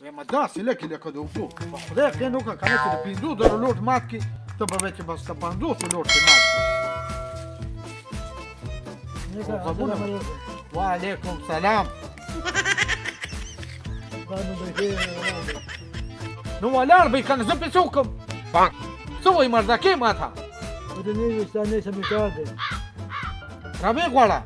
وایم داسې لکه د اوبو په خدای یقین وکړه که نه چې د 5 زره لوټ مات کړي ته به وایې چې بس د 500 لوټ کې مات کړي. وعلیکم سلام. نو ولاړ به یې که نه زه پې څه وکړم؟ څه وایي مرزکې ما ته رابې غواړه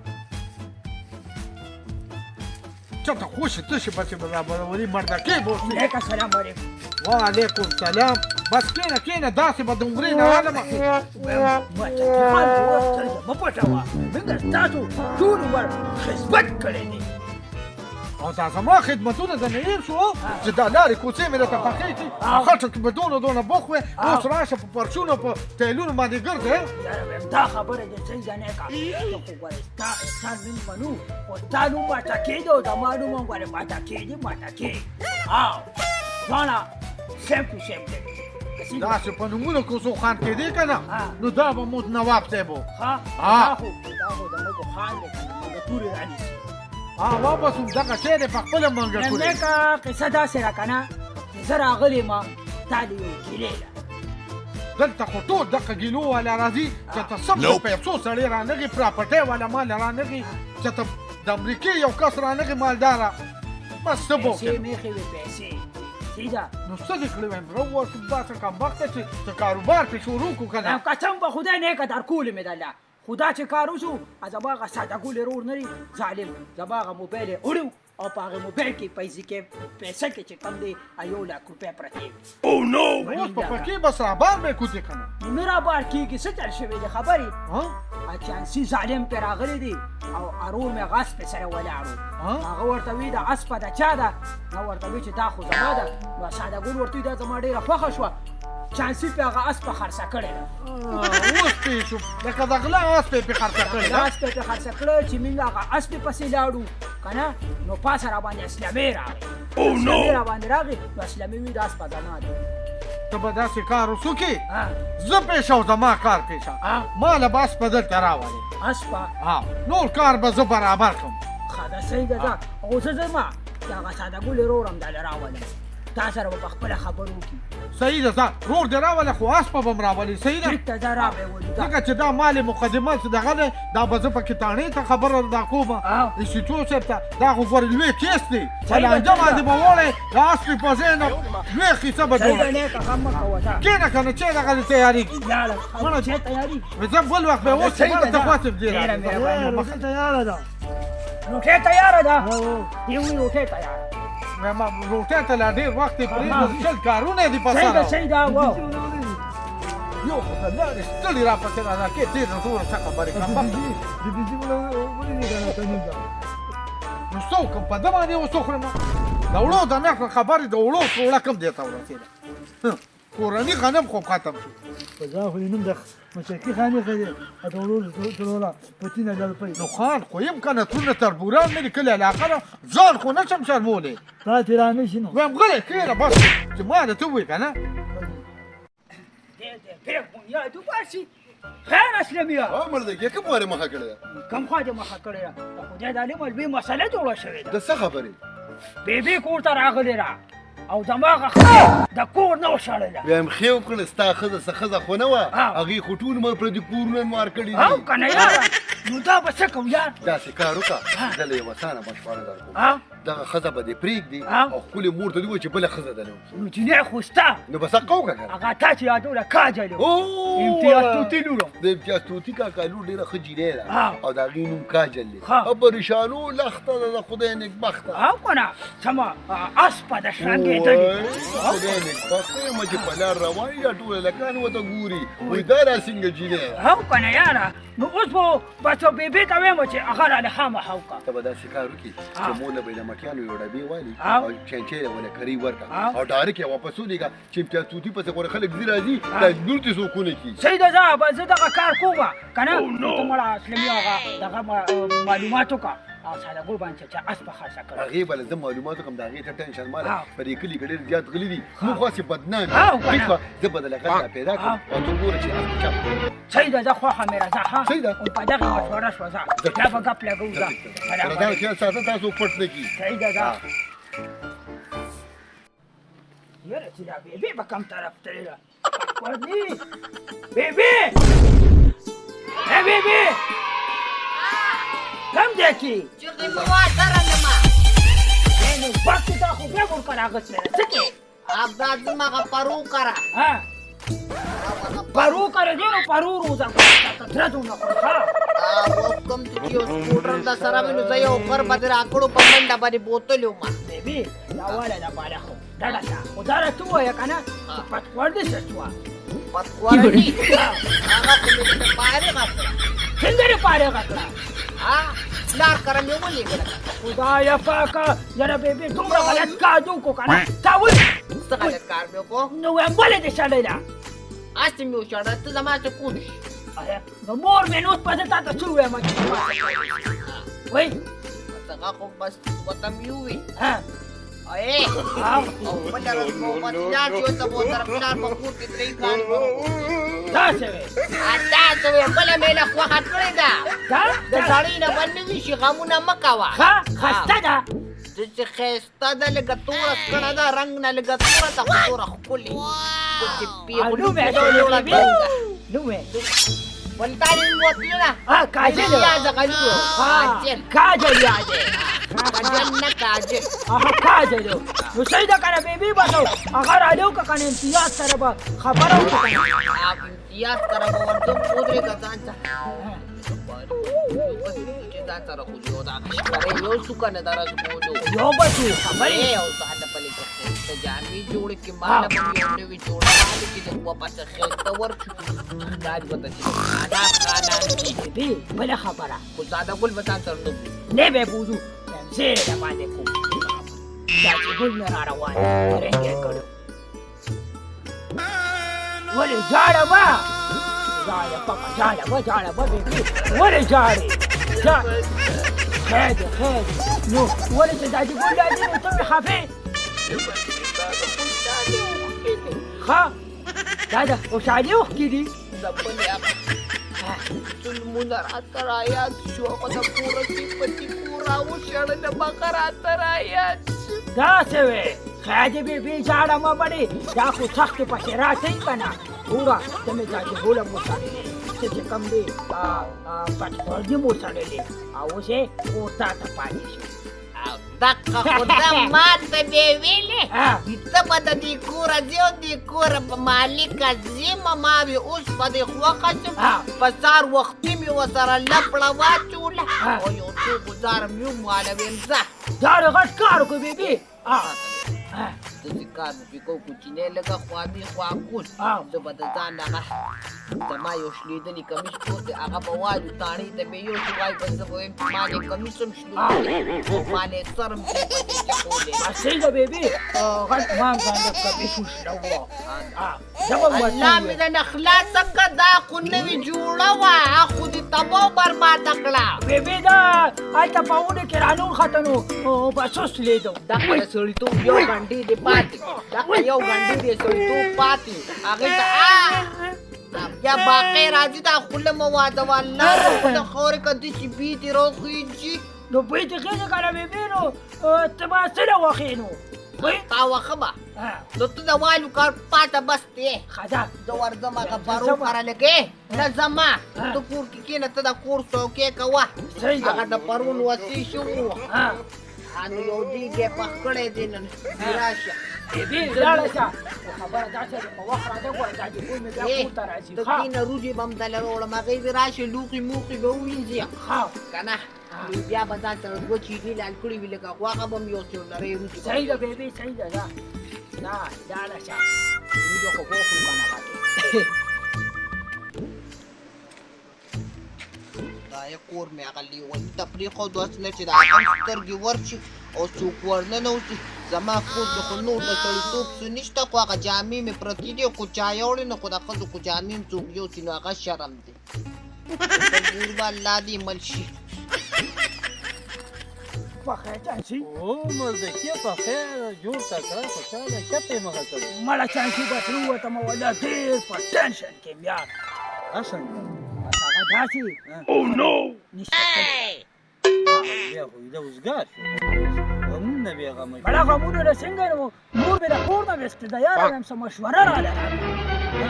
چېرته خوشې تشې بسې به رابرولي مردکې به اوسې. السلام علیکم. وعلیکم سلام. بس کېنه داسې به د عمرې نه عالمه مه پټوه موږ ستاسو ټول عمر خدمت کړی دی او دا زما خدمتونه د نیم شو چې دا لارې کوڅې مې درته پخې کړي خټه کې به دونه بوخ وې اوس راشه په پرچونو په تیلونو باندې ګرځې. یاره دا خبره دې صحیح ده نیکه ته خو ګورې ستا احسان نوم منو خو ستا نوم ماته کېږي او زما نوم هم ګورې ماته کېږي دواړه سیم ټو سیم دی. داسې په نومونو کې اوسو خان کېدې که نه نو دا به مو نواب صاحب و. دا خو د موږ خان دی که نه موږ تورې رانیسي واپس هم دغه شی دی په خپله منګه کړې. نیکه قصه داسې ده که نه چې زه راغلی ما تا د یو ګیلې ده دلته خو ټول دغه ګیلو والا راځي چې ته سم د پیسو سړی رانغي پراپرټۍ والا مال رانغي چې ته د امریکې یو کس رانغي مالداره بس څه به پیسې میخې وې پیسې صحیح ده. نو څه دې کړی وایم راووتو داسې کمبخته چې کاروبار پې شروع کړو که نه. قسم به خدای نیکه درکولې مې ده خدا چې کار وشو زما هغه ساده ګولې رور نه دي ظالم زما هغه موبایل یې وړو او په هغه موبایل کې پیسې کې چې کم دی 1 لک روپۍ پرتې وي. اوس په پکې بس رابار به کوتې که نه. نه رابار کېږي څه چل شوی دی خبرې چانسي ظالم پرې راغلی دی او ارور مې هغه اس پې سره ولاړ و هغه ورته وایي دا اس په د چا ده نو ورته وایي چې دا خو زما ده نو ساده ګل ورته وایي دا زما ډېره خوښه شوه چانسي پې هغه اس په خرڅه کړې ده. اوس پې شو لکه د غله اس پې خرڅه کړې ده. اس پې خرڅه کړه چې موږ هغه اس پې پسې لاړو که نه نو پاسه راباندې اسلامي راغی نو اسلامي وي دا اس په زما ده. ته به داسې کار وسو کې زه پېښه او زما کار پېښه ما له به اس په دلته راولې اس په نور کار به زه برابر کړم. ښه ده صحیح ده ځه اوس زه ځم چې هغه ساده ګلې رور هم دله راولم تا سره به په خپله خبرو وکړي. صحیح ده ځه رور دې راوله خو اس په به م راولې صحیح ده. ټیک ته ځه راغی ولي ځکه چې دا مالې مقدمه چې دغه دی دا به زه پکې تاڼې ته خبره دا کومه انسټیټیوټ صاحب ته دا خو ګورې لوی کیس دی په لانجه باندې به وړی د اس پې په ځای نه لوی قیصه به جوړه کېنه که نه چې دغه دې تیارېږي زه بل وخت به اوس خبره ته خواسم دې روټۍ تیاره ده دې وایي روټۍ تیاره روټۍ ته لا ډېر وخت یې پرېږده 40 کارونه یې دي په سره صحیح ده یو خو ته لاړې ستړي راپسې رانکې ډېر نه ټوله څه خبرې نو څه وکړم په ده باندې اوس وخورم د وړو د نقل خبرې د وړو ټوله کم دې ته ورسېده کورني غنم خو ختم شو. په ځا خو یې نوم د مشرقي خانې ښه دی د وړو ټوله په 3000 روپۍ. نو خان خو یم که نه ترونه تربوران مې لیکلي علاقه ده ځان خو نه شم شرمولی تا ترې را نه شي نو وایم غلی کښېنه بس چې ما درته ووایي که نه بنیاد وباسي خیر اسلامي مردکې کوم وارې مخه کړې ده کوم خوا دې مخه کړې ده د خدای د عالم لوی مسله جوړه شوې ده. د څه خبرې بیبي کور ته راغلې ده او دماغه ښځې د کور نه وشړله وایم ښې وکړه ستا ښځه څه ښځه خو نه وه هغې خو ټول عمر پردي کورونه مار کړي دي او که نه یاره نو دا به څه کوو یار داسې کار وکړه زه له یوه اسانه مشوره درکوم دغه ښځه به دې پرېږدي او ښکلې مور ته دې ووایي چې بله ښځه ده نو جینۍ خو شته نو بس حقه وکړه هغه تا چې یادوله کاجل امتیاز طوطي لورم د امتیاز طوطي کاکا لور ډېره ښه جینۍ ده او د هغې نوم کاجل دی ښه. او پریشانو لخته ده د خدای نېکبخته او که نه سمه اسپه ده شرنګېدلې خدای نېکبخته یم چې په لار روان یا ټوله لکان ورته ګوري وایي دا را څنګه جینۍ او که نه یاره نو اوس به بچو بیبي ته وایم چې هغه راله خامخا وکړه ته به داسې کار وکړي چې مور له به د مټیانو یو ډبې والي او چینچۍ له ونه کرۍ ورکړه او ډایرکټ یې واپس ولېږه چې امتیاز طوطي پسې غوره خلک ځي راځي دا لور دې څوکونه کړي صحیح ده زه دغه کار کوم که نه نو ته مړه اسلامي هغه دغه معلومات وکړه ساده ګل باندې چې اس په خرڅه کړه هغې به له زه معلومات وکړم د هغې ته ټینشن مه لره په دې کلي کې ډېر زیات غلي دي موږ خاصې بدنام یو زه به د لقب را پیدا کړم او ته وګوره چې اس په چا صحیح ده زه خوښه مې راځه صحیح ده په دغې مشوره شوه ځه بیا به ګپ لګوو ځه ځان خیال ساته تاسو پټ نه کړي صحیح ده ځه یاره چې دا بیبي به کوم طرف تلله ورني بیبي ای بیبي کوم دی کې چغې په وا درنګما نو وخت ته خو بیا ورکړه اغوستلی څه کې ابدا زما پرو کرا ها پرو کرے دی نو پرو روزه ته درځو نه خو ها کوم چې یو سکوټر د سره مې نو ځای او پر بدر اکړو په منډه باندې بوتلو ما بیبي دا والا دا بالا خو دا دا خو دا ته وای کنه پټ ور دي څه پتوړنی هغه کومه پاره غاټه څنګه پاره غاټه ها لار کرم یو ولې کړه خدایا پاکه یاره بیبي دومره غلط کاجو کو کنه تا وای څه غلط کار مې کو نو هم ولې دې شړېلا اته مې وشړه ته زما څه کوډ نو مور مې نو پته تا ته څه وایم وای څنګه خو بس وته مې وې ها اے او بلر مو باندې یو څه مو طرف لار په کوټ کې ترې کار دا څه وې اته ته بل مې له خو هټړې ده دا د ځړې نه باندې وی شي غمونه مکوا ها خسته ده چې خسته ده لګه تور کړه دا رنگ نه لګه تور ته تور خولي چې پیغلو نو مې نو مې ولتاني موتینا کاجل یا زغلو کاجل کاجل یاد کاجل نه کاجل کاجل نو سیدا کنه بیبي باسو اگر اړو کا کنه امتیاز سره به خبره وکړه امتیاز سره به ورته پودري کا ځان ته چې دا سره خو یو دا ښکارې یو څو کنه درز بولو یو بچو خبرې او ځان په لګه ته جامې جوړ کې مال په یو نوې جوړ مال کې د واپس خېته ورچو دا د وته چې دا خانه بیبي بل خبره خو زاده ګل وتا سره نو نه به بوزو زه دا باندې کوم دا چې ګل نه را روان رنګ کړو ولې جاړه ما جاړه پکا جاړه بیبي ولې جاړه خیر نو ولې چې دا دې ګل دې نو ته خافه ها دا او شالي وکړي زپلې ټول مونږ راته آیات شو په د پوره کې پتی پورا و شړ د بقره تر آیات دا څه وې خاجه بیبي جاړه ما باندې دا خو سخت پښې راځي کنه پورا تمه ځکه بوله مو سره چې کم دی پټ ورځي مو سره دی او څه ورته ته پاتې شي دقه خدا ماته دی ویلې ته په دې کور ځو دې کور په مالک زما ما به اوس په دې خوخه په سار وخت می وسره لپړه واچوله او یو څو گزار میو مال وینځه دا غټ کار کو بیبي د ذکر په کو کوچینه لګه خوا دی خوا کول زه به د ځان نه زما یو شلیدلی کمیس پروت هغه په واجو تاڼي ته به یو څه وای په زه وایم مالې کمیسم شلو مالې سرم چې په دې کې کولې اصل بیبي غټ ما باندې کمیس شلو الله مې د نخلاص څخه دا خو نوې جوړه وه خو دې تباو برباد کړه بیبي دا هلته په ونه کې رانون ختنو بس اوس لیدو دغه سړیتوب یو غنډې دې پاتې دغه یو غنډې دې سړیتوب پاتې هغې ته بیا باقی راځي دا خوله مه واده والله د خورې کدې چې بیتې راخېجي نو بیتې خېږي که نه بیبي نو ته به څه نه وښې نو تا وښه به نو ته د والو کار پاته بس دی ښه زه ورځم هغه بارو کره لګې نه ځما ته کور کې کښېنه ته د کور څوکۍ کوه هغه د پرون وصي شو نو یو دیګ یې پخ کړی دی نن راشه بیبي لاړه شه خبره دا چې په وخت راځه ګوره دا چې کوی مې بیا کور ته راځي ته کېنه روجې به هم دله راوړم هغې به راشي لوښي موښي به ووینځي که نه بیا به ځان سره دوه چینې لال کړي وي لکه غوښه به هم یو څو لرې روجې صحیح ده بیبي صحیح ده لاړه شه روجه خو وخورو که نه پاتې دا یې کور مې هغه لیوني ته پرېښود اوس نه چې د هغه سترګې ورشي او څوک ورننوځي زما کور کې خو نور د سړیتوب څه نشته خو هغه جامې مې پرتې دي خو چا یوړې نه خو د ښځو خو جامې هم څوک یوسي نو هغه شرم دی تقدیر به الله دې مل شي پخیر چانسي مردکیه پخیر جوړ ته کړه خوشحاله چپې مه غځوه مړه چانسي به تر ووتم ولا ډېر په ټینشن کې یم یار څنګه هغه داسې نشته بیا خو د اوزګار شو غمونه نه بیا غم بڑا غمونه له څنګه نو مور مې د کور نه وست ده یار هم سم مشوره رااله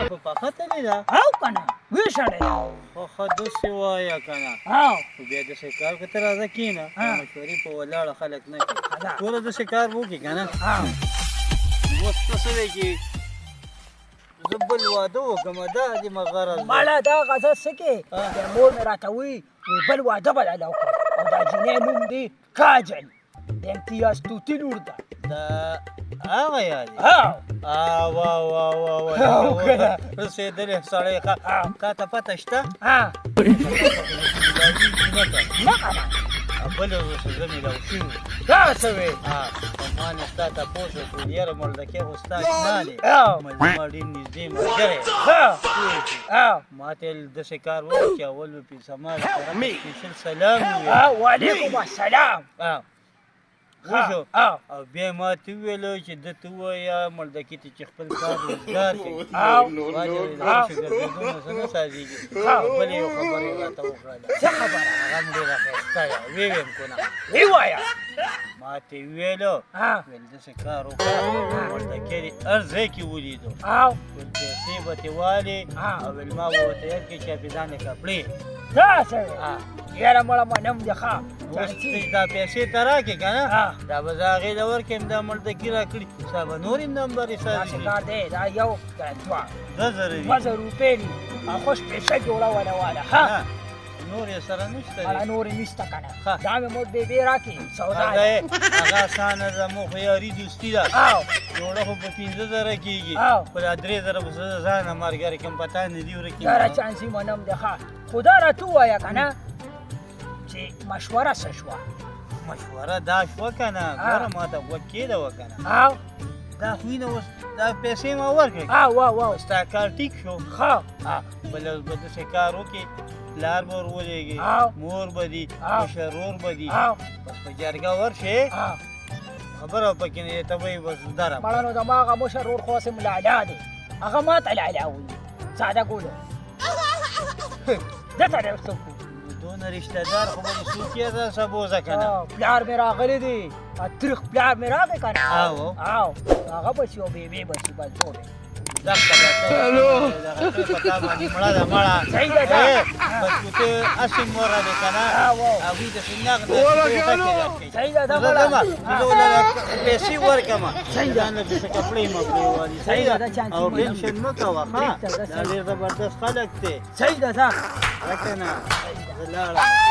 په پخته نه ده او کنه وی شړې خو خدو سی وایا کنه او خو بیا د شکار کته راځه کینه مشورې په ولاړه خلک نه کوي ټول د شکار وکي کنه اوس څه دی چې زه بل واده وکړم دا دې مغرض مالا دا غزه سکه مور مې راته وی بل واده بل علاوه او دا جنې نوم دی کاجل د امتیاز توتی لور ده دا هغه یادي او وا وا وا وا رسېدلې سړی تا ته پته شته نه کنه بل ورځ زه میلاو شوي دا څه وی ما نه ستا تپوس وکړو یاره ملډکۍ خو ستا اشنا دی زما ډېر نږدې ملګری ما ته یې داسې کار وکړو چې اول به پې زما د طرفه سپېشل سلام وویل وعلیکم السلام وشو او بیا ما ته وویلو چې ده ته ووایه ملډکي ته چې خپل کار روزګار کوي ما دې ویل دغسې ګرځېدونه څه نه سازېږي بلې یو خبره یې راته وکړله څه خبره هغه م ډېره ښایسته ده ویې ویم که نه وی وایه ما ته ویلو ویل داسې کار وکړه ملډکۍ دې هر ځای کې ولیدو او ویل پیسې به ترې والې او ویل ما به ورته یاد کړې چې حافظانې کپړې دا څه وی یاره مړه منم دې ښه اوس دا پیسې ته راکړې که نه دا به زه هغې له ورکړم دا ملډکي را کړي ستا به نور هم نمبرې داسې سازي کار دی دا یو دوه 2000 دي 2000 روپۍ دي او خوش پیسه جوړوله واله ښه نور یې سره نشته مړه دی نورې نشته که نه دا مې مور بېبې راکړي سودا هغه اسانه ده مو خو یاري دوستي ده او جوړه خو په 15000 کېږي خو دا 3000 به زه ځانه ملګری کوم پته نه دي ورکې یاره چانسي منم دی ښه خو دا راته ووایه که نه چې مشوره څه شوه مشوره دا شوه که نه ګوره ما ته غوږ کېده وه که نه او دا خو نه اوس دا پیسې ما ورکړې او ستا کار ټیک شو ښه بله به داسې کار وکړې پلار به ور ولېږې مور به دي مشر ورور به دي بس په جرګه ورشې خبره پکې نه ته به یې بس درم مړه نو زما هغه مشر ورور خو هسې ملالا دی هغه ما ته لالا وایي ساده ګولو ده ته ډېر څوک دونه رشته دار خو به دې څوک یې ده سبوزه که نه پلار مې راغلی دی تریخ پلار مې راغی که نه او هغه بچي او بېبې بچي بس دوه دی دغه دغه په تا باندې مړه ده مړه صحیح ده دا بس نو ته هسې موره دی که نه هغوی داسې نغد ټوټه کې راکوي صحیح ده دا زه ځمه زه ولله پیسې ورکړمه صحیح ده ځان له داسې کپړې مپړې والي صحیح ده دا چانسي او منم ټینشن مه کوه ښه دا ډېر زبردست خلک دی صحیح ده دا که نه زه لاړم